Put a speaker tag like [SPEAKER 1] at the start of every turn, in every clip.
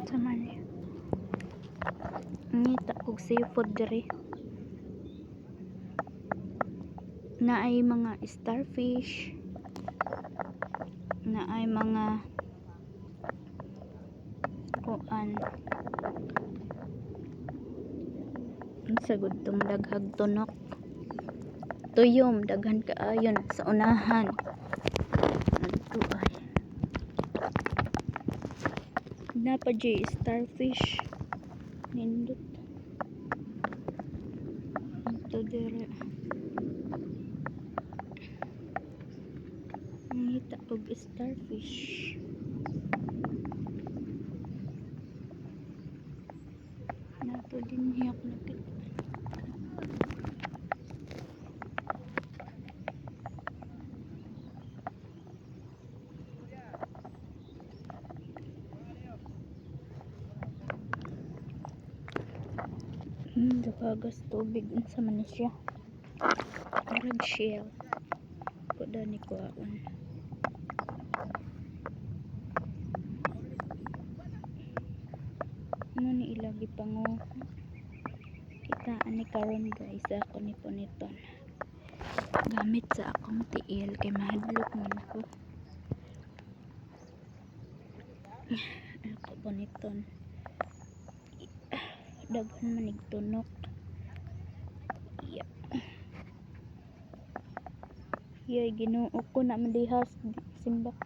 [SPEAKER 1] Sa man ngita og seafood diri. Na ay mga starfish, na ay mga kuan sa gudtong daghag tunok, tuyom daghan kaayon sa unahan. Adto ay napa jay starfish nindot ito dire. Ngita og starfish. Nato din hiyak nakit. Dapagas tubig unsa man ni siya. Murag shell. Kuda ni kuaon. Ano ni ilagi pango. Kitaan ni karon guys ako ni puniton. Gamit sa akong tiil kay mahadlok man ko. Ako puniton. Daghan manig tunok. Yay Ginoo ko na madihas simbak.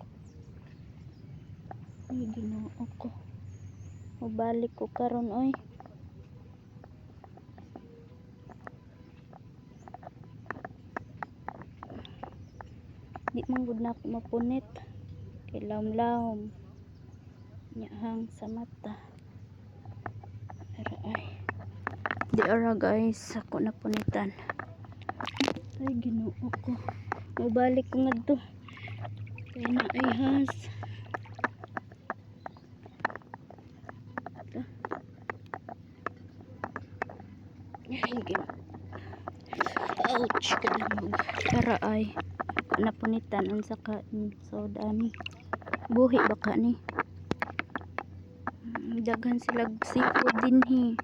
[SPEAKER 1] Yay Ginoo ko. Mabalik ko karon oy. Di man gud na ako mapunit. Kay lawom-lawom. Nyahang sa mata. Ara ay. Di ara guys ako na punitan. Ay Ginoo ko. Mabalik ko ngadto. Kay na ay has. Ay Ginoo. Ouch kadamog. Ara ay napunitan unsa ka soda ni. Buhi baka ni. Daghan sila seafood dinhi.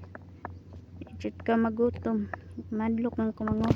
[SPEAKER 1] Ijud ka magutom. Madlok ang kumanguha.